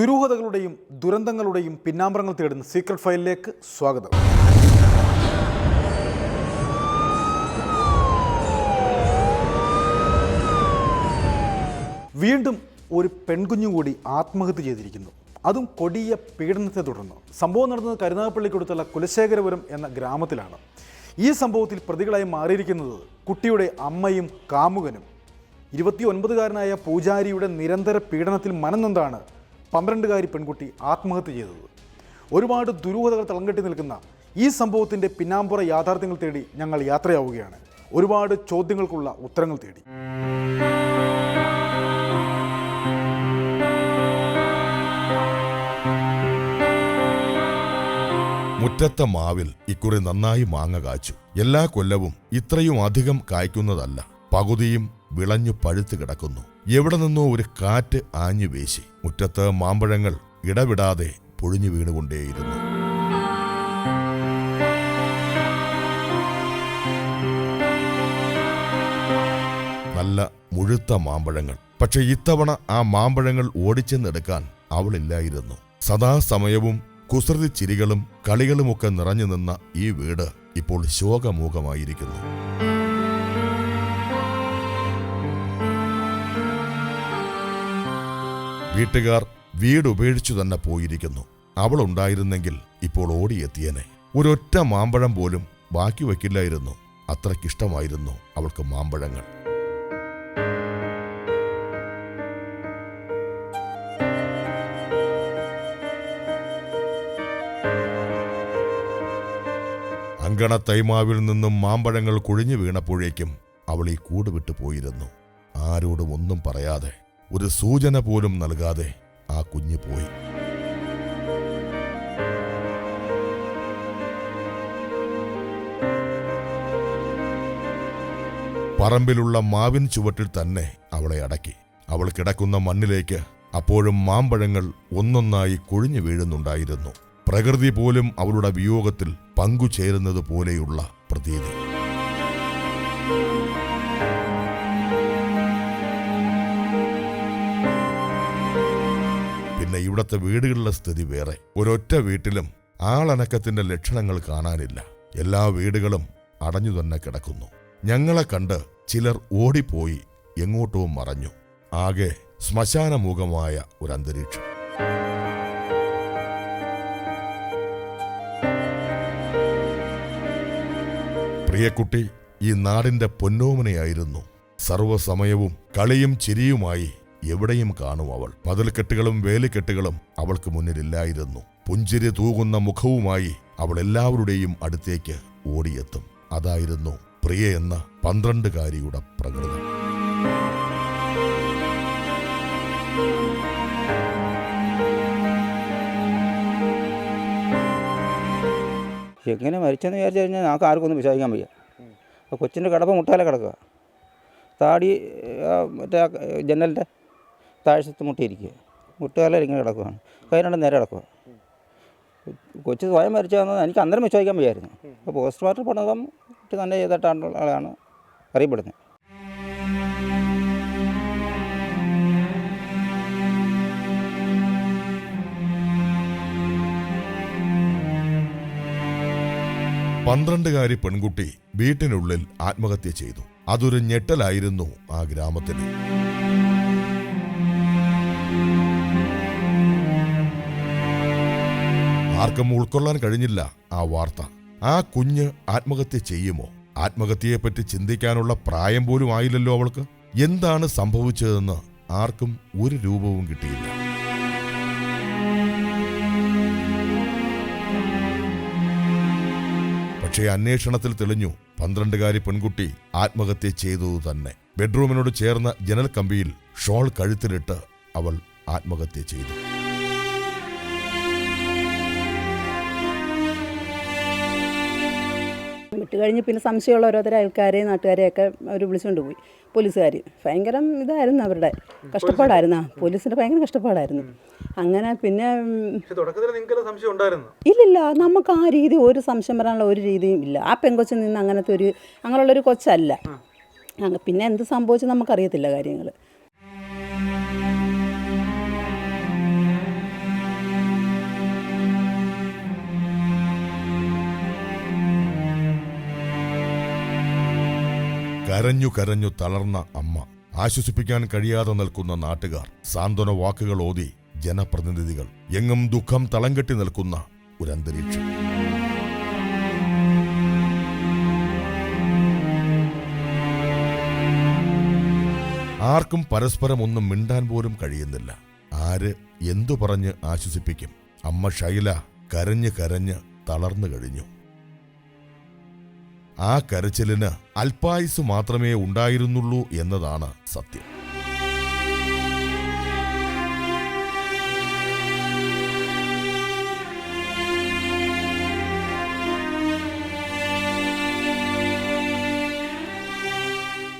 ദുരൂഹതകളുടെയും ദുരന്തങ്ങളുടെയും പിന്നാമ്പറങ്ങൾ തേടുന്ന സീക്രട്ട് ഫയലിലേക്ക് സ്വാഗതം. വീണ്ടും ഒരു പെൺകുഞ്ഞു കൂടി ആത്മഹത്യ ചെയ്തിരിക്കുന്നു. അതും കൊടിയ പീഡനത്തെ തുടർന്ന്. സംഭവം നടന്നത് കരുനാഗപ്പള്ളിക്കടുത്തുള്ള കുലശേഖരപുരം എന്ന ഗ്രാമത്തിലാണ്. ഈ സംഭവത്തിൽ പ്രതികളായി മാറിയിരിക്കുന്നത് കുട്ടിയുടെ അമ്മയും കാമുകനും. 29-കാരനായ പൂജാരിയുടെ നിരന്തര പീഡനത്തിൽ മനംനൊന്താണ് 12-കാരി പെൺകുട്ടി ആത്മഹത്യ ചെയ്തത്. ഒരുപാട് ദുരൂഹതകൾ തളംകെട്ടി നിൽക്കുന്ന ഈ സംഭവത്തിൻ്റെ പിന്നാമ്പുറ യാഥാർത്ഥ്യങ്ങൾ തേടി ഞങ്ങൾ യാത്രയാവുകയാണ്. ഒരുപാട് ചോദ്യങ്ങൾക്കുള്ള ഉത്തരങ്ങൾ തേടി. മുറ്റത്തെ മാവിൽ ഇക്കുറി നന്നായി മാങ്ങ കാച്ചു. എല്ലാ കൊല്ലവും ഇത്രയും അധികം കായ്ക്കുന്നതല്ല. പകുതിയും വിളഞ്ഞു പഴുത്തു കിടക്കുന്നു. എവിടെ നിന്നോ ഒരു കാറ്റ് ആഞ്ഞു വീശി. മുറ്റത്ത് മാമ്പഴങ്ങൾ ഇടവിടാതെ പൊഴിഞ്ഞു വീണുകൊണ്ടേയിരുന്നു. നല്ല മുഴുത്ത മാമ്പഴങ്ങൾ. പക്ഷെ ഇത്തവണ ആ മാമ്പഴങ്ങൾ ഓടിച്ചെന്നെടുക്കാൻ അവളില്ലായിരുന്നു. സദാസമയവും കുസൃതി ചിരികളും കളികളുമൊക്കെ നിറഞ്ഞു നിന്ന ഈ വീട് ഇപ്പോൾ ശോകമൂകമായിരിക്കുന്നു. വീട്ടുകാർ വീട് ഉപേക്ഷിച്ചു തന്നെ പോയിരിക്കുന്നു. അവൾ ഉണ്ടായിരുന്നെങ്കിൽ ഇപ്പോൾ ഓടിയെത്തിയനെ. ഒരൊറ്റ മാമ്പഴം പോലും ബാക്കി വയ്ക്കില്ലായിരുന്നു. അത്രയ്ക്കിഷ്ടമായിരുന്നു അവൾക്ക് മാമ്പഴങ്ങൾ. അങ്കണ തൈമാവിൽ നിന്നും മാമ്പഴങ്ങൾ കുഴിഞ്ഞു വീണപ്പോഴേക്കും അവൾ ഈ കൂട് വിട്ടു പോയിരുന്നു. ആരോടും ഒന്നും പറയാതെ, ഒരു സൂചന പോലും നൽകാതെ ആ കുഞ്ഞ് പോയി. പറമ്പിലുള്ള മാവിൻ ചുവട്ടിൽ തന്നെ അവളെ അടക്കി. അവൾ കിടക്കുന്ന മണ്ണിലേക്ക് അപ്പോഴും മാമ്പഴങ്ങൾ ഒന്നൊന്നായി കുഴിഞ്ഞു വീഴുന്നുണ്ടായിരുന്നു. പ്രകൃതി പോലും അവളുടെ വിയോഗത്തിൽ പങ്കുചേരുന്നത് പോലെയുള്ള പ്രതീതി. പിന്നെ ഇവിടത്തെ വീടുകളിലെ സ്ഥിതി വേറെ. ഒരൊറ്റ വീട്ടിലും ആളനക്കത്തിന്റെ ലക്ഷണങ്ങൾ കാണാനില്ല. എല്ലാ വീടുകളും അടഞ്ഞു തന്നെ കിടക്കുന്നു. ഞങ്ങളെ കണ്ട് ചിലർ ഓടിപ്പോയി എങ്ങോട്ടോ മറഞ്ഞു. ആകെ ശ്മശാനമുഖമായ ഒരു അന്തരീക്ഷം. പ്രിയക്കുട്ടി ഈ നാടിന്റെ പൊന്നോമനയായിരുന്നു. സർവ്വസമയവും കളിയും ചിരിയുമായി എവിടെയും കാണും അവൾ. മതിൽക്കെട്ടുകളും വേലിക്കെട്ടുകളും അവൾക്ക് മുന്നിലില്ലായിരുന്നു. പുഞ്ചിരി തൂകുന്ന മുഖവുമായി അവൾ എല്ലാവരുടെയും അടുത്തേക്ക് ഓടിയെത്തും. അതായിരുന്നു പ്രിയ എന്ന 12-കാരിയുടെ പ്രകൃതം. എങ്ങനെ മരിച്ചെന്ന് വിചാരിച്ചു കഴിഞ്ഞാൽ നമുക്ക് ആർക്കൊന്നും വിശ്വസിക്കാൻ വയ്യ. അപ്പോൾ കൊച്ചിൻ്റെ കിടപ്പ് മുട്ടാലെ കിടക്കുക. താടി മറ്റേ ജനലിൻ്റെ താഴ്ചത്ത് മുട്ടിയിരിക്കുക. മുട്ടുകാല ഇങ്ങനെ കിടക്കുകയാണ്. കൈ രണ്ടും നേരെ കിടക്കുക. കൊച്ചു സ്വയം മരിച്ചതെന്ന് എനിക്ക് അന്നേരം വിശ്വസിക്കാൻ വയ്യായിരുന്നു. അപ്പോൾ പോസ്റ്റ്മോർട്ടം പഠനം കുട്ടി തന്നെ ചെയ്തിട്ടുള്ള ആളാണ് അറിയപ്പെടുന്നത്. പന്ത്രണ്ടുകാരി പെൺകുട്ടി വീട്ടിനുള്ളിൽ ആത്മഹത്യ ചെയ്തു. അതൊരു ഞെട്ടലായിരുന്നു ആ ഗ്രാമത്തിന്. ആർക്കും ഉൾക്കൊള്ളാൻ കഴിഞ്ഞില്ല ആ വാർത്ത. ആ കുഞ്ഞ് ആത്മഹത്യ ചെയ്യുമോ? ആത്മഹത്യയെപ്പറ്റി ചിന്തിക്കാനുള്ള പ്രായം പോലും ആയില്ലല്ലോ അവൾക്ക്. എന്താണ് സംഭവിച്ചതെന്ന് ആർക്കും ഒരു രൂപവും കിട്ടിയില്ല. പക്ഷേ അന്വേഷണത്തിൽ തെളിഞ്ഞു 12-കാരി പെൺകുട്ടി ആത്മഹത്യ ചെയ്തതു തന്നെ. ബെഡ്റൂമിനോട് ചേർന്ന ജനൽ കമ്പിയിൽ ഷോൾ കഴുത്തിലിട്ട് അവൾ ആത്മഹത്യ ചെയ്തു. വിട്ട് കഴിഞ്ഞ് പിന്നെ സംശയമുള്ള ഓരോരുത്തർ അയൽക്കാരെയും നാട്ടുകാരെയൊക്കെ അവർ വിളിച്ചുകൊണ്ട് പോയി. പോലീസുകാർ ഭയങ്കര ഇതായിരുന്നു, അവരുടെ കഷ്ടപ്പാടായിരുന്നു. പോലീസിൻ്റെ ഭയങ്കര കഷ്ടപ്പാടായിരുന്നു. അങ്ങനെ പിന്നെ ഇല്ലില്ല, നമുക്ക് ആ രീതി ഒരു സംശയം വരാനുള്ള ഒരു രീതിയും ഇല്ല. ആ പെൺകൊച്ചിൽ നിന്ന് അങ്ങനെയുള്ളൊരു കൊച്ചല്ല. പിന്നെ എന്ത് സംഭവിച്ചു നമുക്കറിയത്തില്ല കാര്യങ്ങൾ. കരഞ്ഞു കരഞ്ഞു തളർന്ന അമ്മ, ആശ്വസിപ്പിക്കാൻ കഴിയാതെ നിൽക്കുന്ന നാട്ടുകാർ, സാന്ത്വന വാക്കുകൾ ഓതി ജനപ്രതിനിധികൾ, എങ്ങും ദുഃഖം തളം കെട്ടി നിൽക്കുന്ന ഒരന്തരീക്ഷം. ആർക്കും പരസ്പരം ഒന്നും മിണ്ടാൻ പോലും കഴിയുന്നില്ല. ആര് എന്തു പറഞ്ഞ് ആശ്വസിപ്പിക്കും? അമ്മ ഷൈല കരഞ്ഞ് കരഞ്ഞ് തളർന്നു കഴിഞ്ഞു. ആ കരച്ചിലിന് അല്പായുസ് മാത്രമേ ഉണ്ടായിരുന്നുള്ളൂ എന്നതാണ് സത്യം.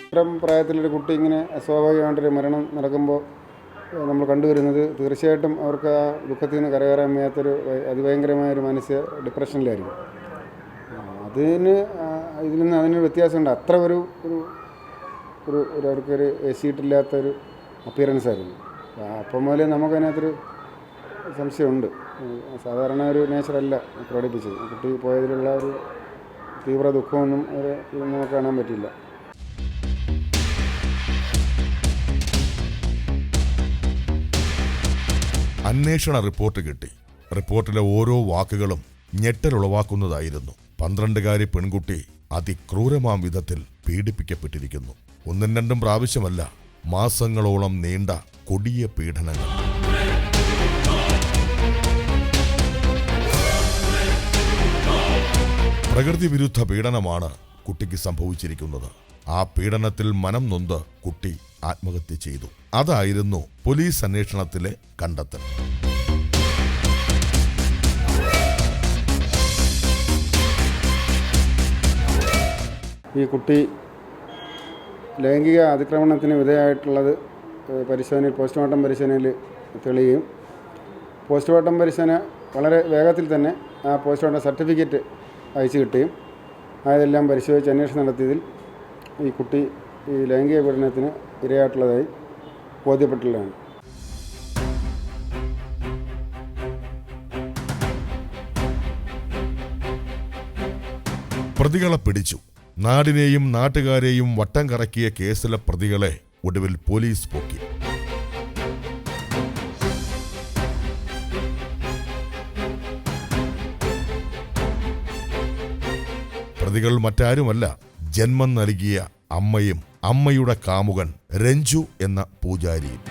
ഇത്തരം പ്രായത്തിലൊരു കുട്ടി ഇങ്ങനെ സ്വാഭാവികമായിട്ടൊരു മരണം നടക്കുമ്പോൾ നമ്മൾ കണ്ടുവരുന്നത് തീർച്ചയായിട്ടും അവർക്ക് ആ ദുഃഖത്തിൽ നിന്ന് കരകയറാൻ വയ്യാത്തൊരു അതിഭയങ്കരമായൊരു മാനസിക ഡിപ്രഷനിലായിരിക്കും. ഇതിൽ നിന്ന് അതിനൊരു വ്യത്യാസമുണ്ട്. അത്ര ഒരു ഒരു അവർക്കൊരു സീറ്റില്ലാത്തൊരു അപ്പിയറൻസ് ആയിരുന്നു. അപ്പം മുതലേ നമുക്കതിനകത്തൊരു സംശയമുണ്ട്. സാധാരണ ഒരു നേച്ചറല്ല പ്രകടിപ്പിച്ചത്. കുട്ടി പോയതിലുള്ള ഒരു തീവ്ര ദുഃഖമൊന്നും നമുക്ക് കാണാൻ പറ്റില്ല. അന്വേഷണ റിപ്പോർട്ട് കിട്ടി. റിപ്പോർട്ടിലെ ഓരോ വാക്കുകളും ഞെട്ടലുളവാക്കുന്നതായിരുന്നു. 12-കാരി പെൺകുട്ടി അതിക്രൂരമാം വിധത്തിൽ പീഡിപ്പിക്കപ്പെട്ടിരിക്കുന്നു. 1-2 പ്രാവശ്യമല്ല, മാസങ്ങളോളം നീണ്ട കൊടിയ പീഡനങ്ങൾ. പ്രകൃതി വിരുദ്ധ പീഡനമാണ് കുട്ടിക്ക് സംഭവിച്ചിരിക്കുന്നത്. ആ പീഡനത്തിൽ മനം നൊന്ത് കുട്ടി ആത്മഹത്യ ചെയ്തു. അതായിരുന്നു പോലീസ് അന്വേഷണത്തിലെ കണ്ടെത്തൽ. ഈ കുട്ടി ലൈംഗിക അതിക്രമണത്തിന് വിധേയമായിട്ടുള്ളത് പോസ്റ്റ്മോർട്ടം പരിശോധനയിൽ തെളിയുകയും പോസ്റ്റ്മോർട്ടം പരിശോധന വളരെ വേഗത്തിൽ തന്നെ ആ പോസ്റ്റ്മോർട്ടം സർട്ടിഫിക്കറ്റ് അയച്ചു കിട്ടുകയും അതെല്ലാം പരിശോധിച്ച് അന്വേഷണം നടത്തിയതിൽ ഈ കുട്ടി ഈ ലൈംഗിക പീഡനത്തിന് ഇരയായിട്ടുള്ളതായി ബോധ്യപ്പെട്ടുള്ളതാണ്. പ്രതികളെ പിടിച്ചു. നാടിനെയും നാട്ടുകാരെയും വട്ടം കറക്കിയ കേസിലെ പ്രതികളെ ഒടുവിൽ പോലീസ് പൊക്കി. പ്രതികൾ മറ്റാരുമല്ല, ജന്മം നൽകിയ അമ്മയും അമ്മയുടെ കാമുകൻ രഞ്ജു എന്ന പൂജാരിയും.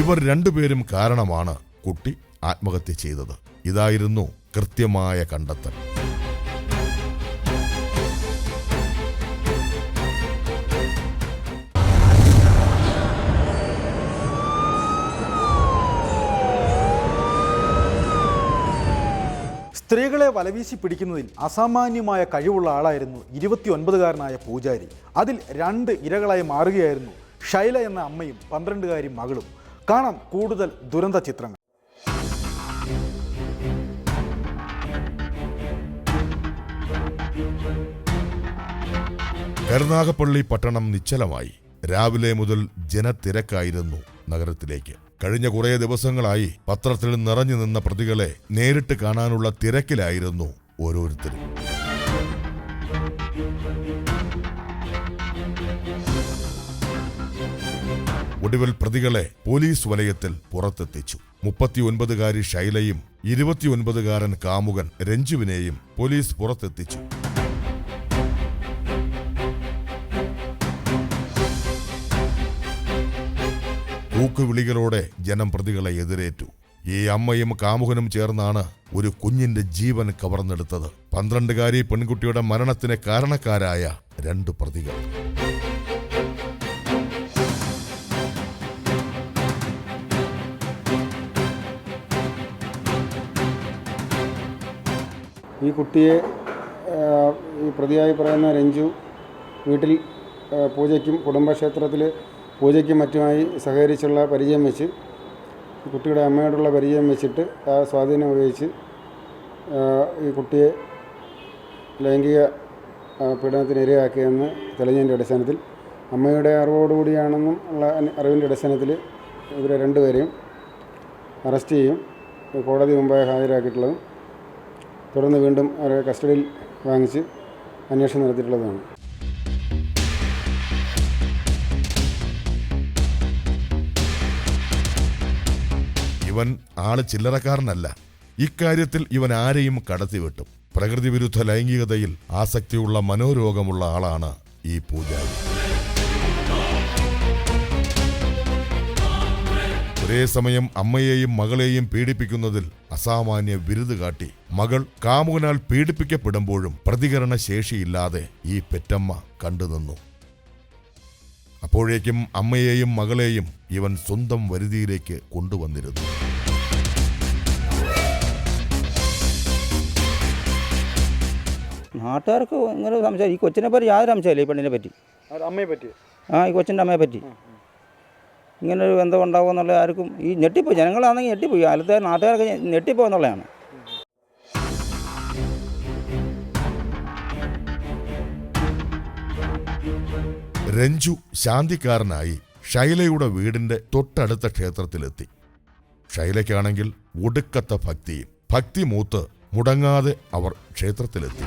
ഇവർ രണ്ടുപേരും കാരണമാണ് കുട്ടി ആത്മഹത്യ ചെയ്തത്. ഇതായിരുന്നു കൃത്യമായ കണ്ടെത്തൽ. സ്ത്രീകളെ വലവീശി പിടിക്കുന്നതിൽ അസാമാന്യമായ കഴിവുള്ള ആളായിരുന്നു 29-കാരനായ പൂജാരി. അതിൽ 2 ഇരകളായി മാറുകയായിരുന്നു ഷൈല എന്ന അമ്മയും 12-കാരി മകളും. കാണാം കൂടുതൽ ദുരന്ത ചിത്രങ്ങൾ. കരുനാഗപ്പള്ളി പട്ടണം നിശ്ചലമായി. രാവിലെ മുതൽ ജനത്തിരക്കായിരുന്നു നഗരത്തിലേക്ക്. കഴിഞ്ഞ കുറേ ദിവസങ്ങളായി പത്രത്തിൽ നിറഞ്ഞു നിന്ന പ്രതികളെ നേരിട്ട് കാണാനുള്ള തിരക്കിലായിരുന്നു ഓരോരുത്തരും. ഒടുവിൽ പ്രതികളെ പോലീസ് വലയത്തിൽ പുറത്തെത്തിച്ചു. 39-കാരി ഷൈലയും 29-കാരൻ കാമുകൻ രഞ്ജുവിനെയും പോലീസ് പുറത്തെത്തിച്ചു. കൂക്കുവിളികളോടെ ജനം പ്രതികളെ എതിരേറ്റു. ഈ അമ്മയും കാമുകനും ചേർന്നാണ് ഒരു കുഞ്ഞിന്റെ ജീവൻ കവർന്നെടുത്തത്. 12-കാരി പെൺകുട്ടിയുടെ മരണത്തിന് കാരണക്കാരായ 2 പ്രതികൾ. ഈ കുട്ടിയെ ഈ പ്രതിയായി പറയുന്ന രഞ്ജു വീട്ടിൽ പൂജയ്ക്കും കുടുംബക്ഷേത്രത്തിൽ പൂജയ്ക്കും മറ്റുമായി സഹകരിച്ചുള്ള പരിചയം വെച്ച് കുട്ടിയുടെ അമ്മയോടുള്ള പരിചയം വെച്ചിട്ട് ആ സ്വാധീനം ഉപയോഗിച്ച് ഈ കുട്ടിയെ ലൈംഗിക പീഡനത്തിന് ഇരയാക്കിയെന്ന് തെളിഞ്ഞതിൻ്റെ അടിസ്ഥാനത്തിൽ അമ്മയുടെ അറിവോടുകൂടിയാണെന്നും ഉള്ള അറിവിൻ്റെ അടിസ്ഥാനത്തിൽ ഇവരെ 2 പേരെയും അറസ്റ്റ് ചെയ്യും കോടതി മുമ്പായി ഹാജരാക്കിയിട്ടുള്ളതും തുടർന്ന് വീണ്ടും അവരെ കസ്റ്റഡിയിൽ വാങ്ങിച്ച് അന്വേഷണം നടത്തിയിട്ടുള്ളതാണ്. ഇവൻ ആള് ചില്ലറക്കാരനല്ല. ഇക്കാര്യത്തിൽ ഇവൻ ആരെയും കടത്തിവിട്ടും. പ്രകൃതി വിരുദ്ധ ലൈംഗികതയിൽ ആസക്തിയുള്ള മനോരോഗമുള്ള ആളാണ് ഈ പൂജാരി. ഒരേ സമയം അമ്മയെയും മകളെയും പീഡിപ്പിക്കുന്നതിൽ അസാമാന്യ വിരുത് കാട്ടി മകൾ കാമുകനാൽ പീഡിപ്പിക്കപ്പെടുമ്പോഴും പ്രതികരണ ശേഷിയില്ലാതെ ഈ പെറ്റമ്മ കണ്ടുനിന്നു. അപ്പോഴേക്കും അമ്മയെയും മകളെയും ഇവൻ സ്വന്തം വരുതിയിലേക്ക് കൊണ്ടുവന്നിരുന്നു. നാട്ടുകാർക്ക് ഇങ്ങനെ സംശയം, ഈ കൊച്ചിനെ പറ്റി യാതൊരു സംശയമില്ല. ഈ പെണ്ണിനെ പറ്റി, അമ്മയെ പറ്റി, ഈ കൊച്ചിൻ്റെ അമ്മയെ പറ്റി ഇങ്ങനൊരു ബന്ധം ഉണ്ടാവുക എന്നുള്ള ആർക്കും ഈ ഞെട്ടിപ്പോയി. ജനങ്ങളാണെങ്കിൽ ഞെട്ടിപ്പോയി, അല്ലത്തെ നാട്ടുകാരൊക്കെ ഞെട്ടിപ്പോയെന്നുള്ളതാണ്. രഞ്ജു ശാന്തിക്കാരനായി ഷൈലയുടെ വീടിന്റെ തൊട്ടടുത്ത ക്ഷേത്രത്തിലെത്തി. ഷൈലയ്ക്കാണെങ്കിൽ ഒടുക്കത്ത ഭക്തിയും. ഭക്തി മൂത്ത് മുടങ്ങാതെ അവർ ക്ഷേത്രത്തിലെത്തി.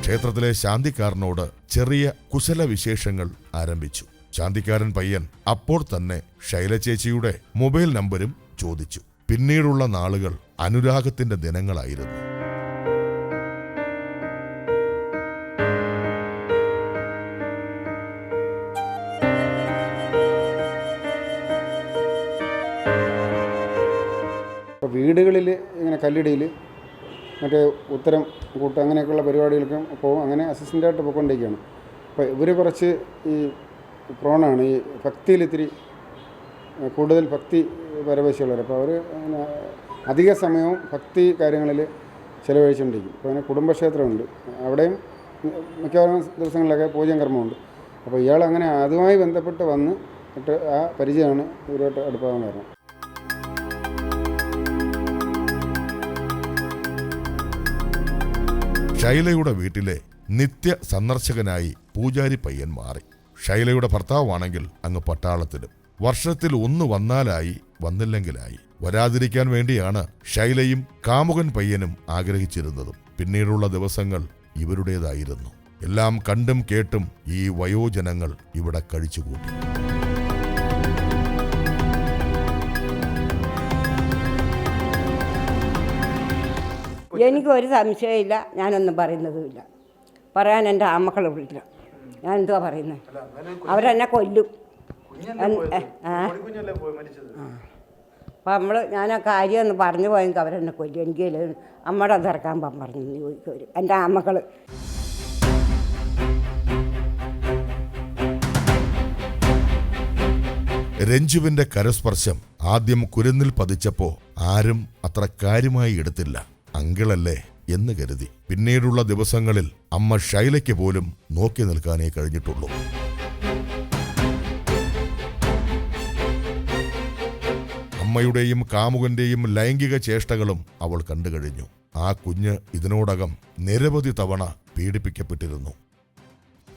ക്ഷേത്രത്തിലെ ശാന്തിക്കാരനോട് ചെറിയ കുശലവിശേഷങ്ങൾ ആരംഭിച്ചു. ശാന്തിക്കാരൻ പയ്യൻ അപ്പോൾ തന്നെ ഷൈല ചേച്ചിയുടെ മൊബൈൽ നമ്പരും ചോദിച്ചു. പിന്നീടുള്ള നാളുകൾ അനുരാഗത്തിന്റെ ദിനങ്ങളായിരുന്നു. വീടുകളിൽ ഇങ്ങനെ കല്ലിടിയിൽ മറ്റേ ഉത്തരം കൂട്ട് അങ്ങനെയൊക്കെയുള്ള പരിപാടികൾക്കും പോകും. അങ്ങനെ അസിസ്റ്റൻ്റായിട്ട് പോയിക്കൊണ്ടിരിക്കുകയാണ്. അപ്പോൾ ഇവർ കുറച്ച് ഈ പ്രോണാണ്, ഈ ഭക്തിയിൽ ഇത്തിരി കൂടുതൽ ഭക്തി പരവശമുള്ളവർ. അപ്പോൾ അവർ അധിക സമയവും ഭക്തി കാര്യങ്ങളിൽ ചിലവഴിച്ചുകൊണ്ടിരിക്കും. അപ്പോൾ അങ്ങനെ കുടുംബക്ഷേത്രമുണ്ട്, അവിടെയും മിക്കവാറും ദിവസങ്ങളിലൊക്കെ പൂജയും കർമ്മമുണ്ട്. അപ്പോൾ ഇയാൾ അങ്ങനെ അതുമായി ബന്ധപ്പെട്ട് വന്നിട്ട് ആ പരിചയമാണ് ഇവരോട്ട് അടുപ്പാകാൻ കാരണം. ഷൈലയുടെ വീട്ടിലെ നിത്യ സന്ദർശകനായി പൂജാരി പയ്യൻ മാറി. ഷൈലയുടെ ഭർത്താവാണെങ്കിൽ അങ്ങ് പട്ടാളത്തിലും. വർഷത്തിൽ ഒന്ന് വന്നാലായി, വന്നില്ലെങ്കിലായി. വരാതിരിക്കാൻ വേണ്ടിയാണ് ഷൈലയും കാമുകൻ പയ്യനും ആഗ്രഹിച്ചിരുന്നതും. പിന്നീടുള്ള ദിവസങ്ങൾ ഇവരുടേതായിരുന്നു. എല്ലാം കണ്ടും കേട്ടും ഈ വയോജനങ്ങൾ ഇവിടെ കഴിച്ചുകൂട്ടി. എനിക്കൊരു സംശയമില്ല, ഞാനൊന്നും പറയുന്നതുമില്ല. പറയാൻ എൻ്റെ ആമക്കളെ വിളിക്കണം. ഞാൻ എന്തുവാ പറയുന്നത്? അവരെന്നെ കൊല്ലും. അപ്പം ഞാൻ ആ കാര്യം ഒന്ന് പറഞ്ഞു പോയെങ്കിൽ അവരെന്നെ കൊല്ലും. എനിക്ക് അമ്മയുടെ തിറക്കാൻ പറഞ്ഞു ചോദിക്കും എൻ്റെ ആമക്കൾ. രഞ്ജുവിന്റെ കരസ്പർശം ആദ്യം കുരുന്നിൽ പതിച്ചപ്പോ ആരും അത്ര കാര്യമായി എടുത്തില്ല. അങ്കിളല്ലേ എന്ന് കരുതി. പിന്നീടുള്ള ദിവസങ്ങളിൽ അമ്മ ഷൈലയ്ക്ക് പോലും നോക്കി നിൽക്കാനേ കഴിഞ്ഞിട്ടുള്ളൂ. അമ്മയുടെയും കാമുകന്റെയും ലൈംഗിക ചേഷ്ടകളും അവൾ കണ്ടുകഴിഞ്ഞു. ആ കുഞ്ഞ് ഇതിനോടകം നിരവധി തവണ പീഡിപ്പിക്കപ്പെട്ടിരുന്നു.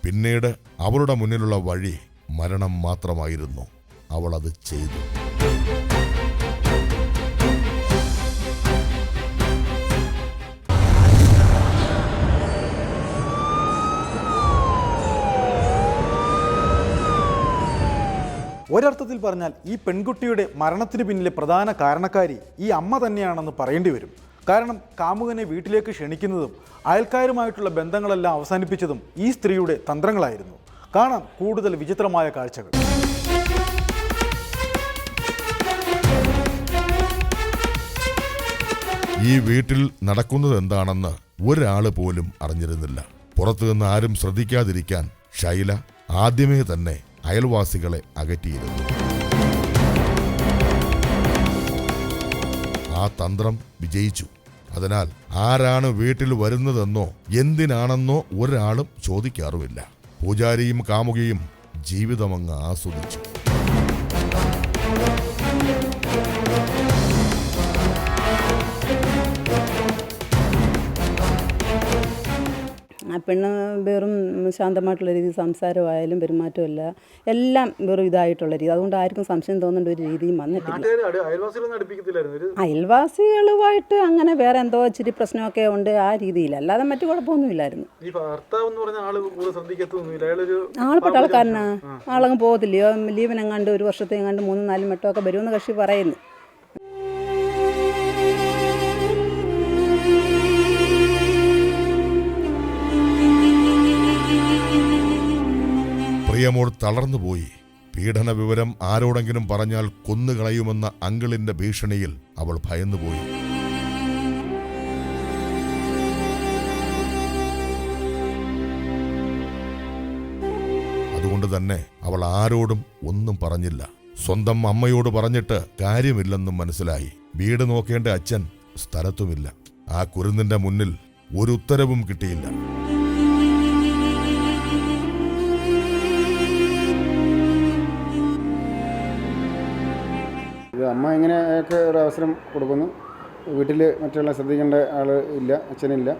പിന്നീട് അവളുടെ മുന്നിലുള്ള വഴി മരണം മാത്രമായിരുന്നു. അവൾ അത് ചെയ്തു. ഒരർത്ഥത്തിൽ പറഞ്ഞാൽ ഈ പെൺകുട്ടിയുടെ മരണത്തിന് പിന്നിലെ പ്രധാന കാരണക്കാരി ഈ അമ്മ തന്നെയാണെന്ന് പറയേണ്ടി വരും. കാരണം കാമുകനെ വീട്ടിലേക്ക് ക്ഷണിക്കുന്നതും അയൽക്കാരുമായിട്ടുള്ള ബന്ധങ്ങളെല്ലാം അവസാനിപ്പിച്ചതും ഈ സ്ത്രീയുടെ തന്ത്രങ്ങളായിരുന്നു. കാണാം കൂടുതൽ വിചിത്രമായ കാഴ്ചകൾ. ഈ വീട്ടിൽ നടക്കുന്നത് എന്താണെന്ന് ഒരാൾ പോലും അറിഞ്ഞിരുന്നില്ല. പുറത്തുനിന്ന് ആരും ശ്രദ്ധിക്കാതിരിക്കാൻ ഷൈല ആദ്യമേ തന്നെ അയൽവാസികളെ അകറ്റിയിരുന്നു. ആ തന്ത്രം വിജയിച്ചു. അതിനാൽ ആരാണ് വീട്ടിൽ വരുന്നതെന്നോ എന്തിനാണെന്നോ ഒരാളും ചോദിക്കാറുമില്ല. പൂജാരിയും കാമുകിയും ജീവിതമങ്ങ് ആസ്വദിച്ചു. ആ പെണ്ണ് വെറും ശാന്തമായിട്ടുള്ള രീതിയിൽ സംസാരമായാലും പെരുമാറ്റമല്ല എല്ലാം വെറും ഇതായിട്ടുള്ള രീതി. അതുകൊണ്ട് ആർക്കും സംശയം തോന്നേണ്ട ഒരു രീതിയും വന്നിട്ടില്ല. അയൽവാസികളുമായിട്ട് അങ്ങനെ വേറെ എന്തോ ഇച്ചിരി പ്രശ്നമൊക്കെ ഉണ്ട്, ആ രീതിയിൽ. അല്ലാതെ മറ്റു കുഴപ്പമൊന്നുമില്ലായിരുന്നു. ആൾപ്പെട്ട ആൾക്കാരനാ, ആളങ്ങ് പോകത്തില്ലയോ, ലീവിനെങ്ങാണ്ട് ഒരു വർഷത്തെങ്ങാണ്ട് 3-4 വട്ടമൊക്കെ വരുമെന്ന് കക്ഷി പറയുന്നു. പ്രിയമോൾ തളർന്നുപോയി. പീഡന വിവരം ആരോടെങ്കിലും പറഞ്ഞാൽ കൊന്നുകളയുമെന്ന അങ്കിളിന്റെ ഭീഷണിയിൽ അവൾ ഭയന്നുപോയി. അതുകൊണ്ട് തന്നെ അവൾ ആരോടും ഒന്നും പറഞ്ഞില്ല. സ്വന്തം അമ്മയോട് പറഞ്ഞിട്ട് കാര്യമില്ലെന്നും മനസ്സിലായി. വീട് നോക്കേണ്ട അച്ഛൻ സ്ഥലത്തുമില്ല. ആ കുരുന്നിന്റെ മുന്നിൽ ഒരു ഉത്തരവും കിട്ടിയില്ല. ഇത് അമ്മ ഇങ്ങനെയൊക്കെ ഒരു അവസരം കൊടുക്കുന്നു. വീട്ടിൽ മറ്റുള്ള ശ്രദ്ധിക്കേണ്ട ആൾ ഇല്ല, അച്ഛനില്ല.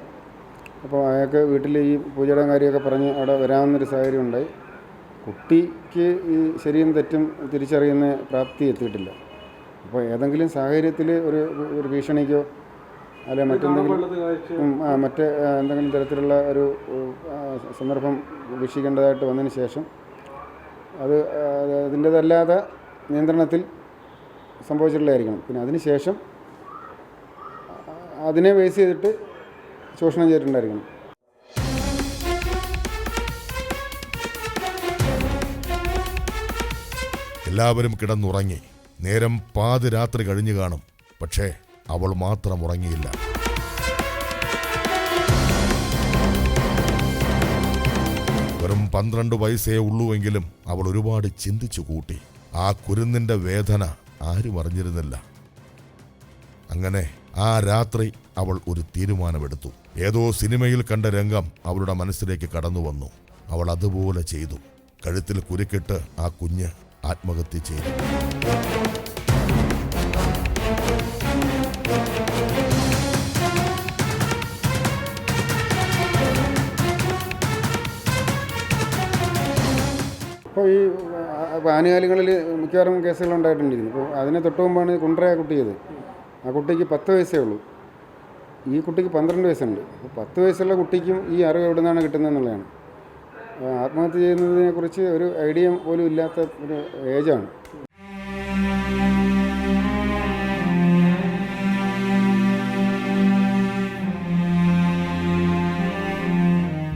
അപ്പോൾ അയാൾക്ക് വീട്ടിൽ ഈ പൂജയുടെ കാര്യമൊക്കെ പറഞ്ഞ് അവിടെ വരാവുന്നൊരു സാഹചര്യം ഉണ്ടായി. കുട്ടിക്ക് ഈ ശരിയും തെറ്റും തിരിച്ചറിയുന്ന പ്രാപ്തി എത്തിയിട്ടില്ല. അപ്പോൾ ഏതെങ്കിലും സാഹചര്യത്തിൽ ഒരു ഭീഷണിക്കോ അല്ലെങ്കിൽ മറ്റെന്തെങ്കിലും തരത്തിലുള്ള ഒരു സന്ദർഭം വീക്ഷിക്കേണ്ടതായിട്ട് വന്നതിന് ശേഷം അതിൻ്റേതല്ലാതെ നിയന്ത്രണത്തിൽ സംഭവിച്ചിട്ടുള്ളതായിരിക്കണം. പിന്നെ അതിന് ശേഷം അതിനെ ബേസ് ചെയ്തിട്ട് ചൂഷണം ചെയ്തിട്ടുണ്ടായിരിക്കണം. എല്ലാവരും കിടന്നുറങ്ങി. നേരം പാതിരാത്രി കഴിഞ്ഞു കാണും. പക്ഷേ അവൾ മാത്രം ഉറങ്ങിയില്ല. വെറും 12 വയസ്സേ ഉള്ളുവെങ്കിലും അവൾ ഒരുപാട് ചിന്തിച്ചു കൂട്ടി. ആ കുരുന്നിന്റെ വേദന ആരും അറിഞ്ഞിരുന്നില്ല. അങ്ങനെ ആ രാത്രി അവൾ ഒരു തീരുമാനമെടുത്തു. ഏതോ സിനിമയിൽ കണ്ട രംഗം അവളുടെ മനസ്സിലേക്ക് കടന്നു വന്നു. അവൾ അതുപോലെ ചെയ്തു. കഴുത്തിൽ കുരുക്കിട്ട് ആ കുഞ്ഞ് ആത്മഹത്യ ചെയ്തു. അപ്പോൾ ഈ ആനുകാലികളിൽ മിക്കവാറും കേസുകൾ ഉണ്ടായിട്ടുണ്ടിരുന്നു. അപ്പോൾ അതിനെ തൊട്ട് മുമ്പാണ് കുണ്ട്ര കുട്ടി ചെയ്ത്. ആ കുട്ടിക്ക് 10 വയസ്സേ ഉള്ളൂ. ഈ കുട്ടിക്ക് 12 വയസ്സുണ്ട്. അപ്പോൾ 10 വയസ്സുള്ള കുട്ടിക്കും ഈ അറിവ് എവിടെ നിന്നാണ് കിട്ടുന്നതെന്നുള്ളതാണ്. ആത്മഹത്യ ചെയ്യുന്നതിനെക്കുറിച്ച് ഒരു ഐഡിയ പോലും ഇല്ലാത്ത ഒരു ഏജാണ്.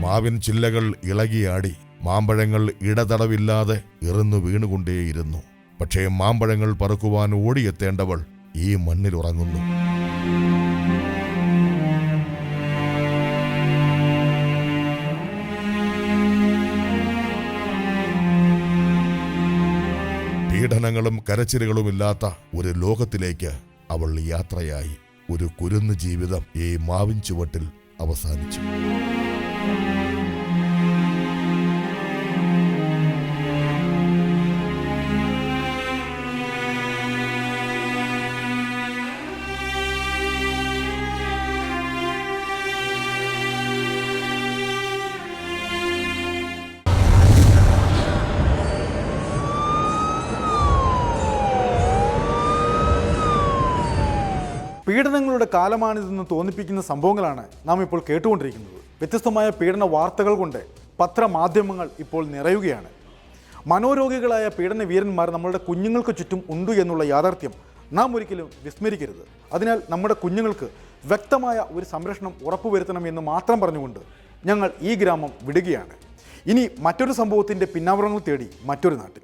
മാവിൻ ചില്ലകൾ ഇളകിയാടി. മാമ്പഴങ്ങൾ ഇടതടവില്ലാതെ ഇറന്നു വീണുകൊണ്ടേയിരുന്നു. പക്ഷേ മാമ്പഴങ്ങൾ പറക്കുവാൻ ഓടിയെത്തേണ്ടവൾ ഈ മണ്ണിലുറങ്ങുന്നു. പീഡനങ്ങളും കരച്ചിലുകളുമില്ലാത്ത ഒരു ലോകത്തിലേക്ക് അവൾ യാത്രയായി. ഒരു കുരുന്ന് ജീവിതം ഈ മാവിൻ ചുവട്ടിൽ അവസാനിച്ചു. പീഡനങ്ങളുടെ കാലമാണിതെന്ന് തോന്നിപ്പിക്കുന്ന സംഭവങ്ങളാണ് നാം ഇപ്പോൾ കേട്ടുകൊണ്ടിരിക്കുന്നത്. വ്യത്യസ്തമായ പീഡന വാർത്തകൾ കൊണ്ട് പത്രമാധ്യമങ്ങൾ ഇപ്പോൾ നിറയുകയാണ്. മനോരോഗികളായ പീഡന വീരന്മാർ നമ്മളുടെ കുഞ്ഞുങ്ങൾക്ക് ചുറ്റും ഉണ്ട് എന്നുള്ള യാഥാർത്ഥ്യം നാം ഒരിക്കലും വിസ്മരിക്കരുത്. അതിനാൽ നമ്മുടെ കുഞ്ഞുങ്ങൾക്ക് വ്യക്തമായ ഒരു സംരക്ഷണം ഉറപ്പുവരുത്തണമെന്ന് മാത്രം പറഞ്ഞുകൊണ്ട് ഞങ്ങൾ ഈ ഗ്രാമം വിടുകയാണ്. ഇനി മറ്റൊരു സംഭവത്തിൻ്റെ പിന്നാമ്പുറങ്ങൾ തേടി മറ്റൊരു നാട്ടിൽ.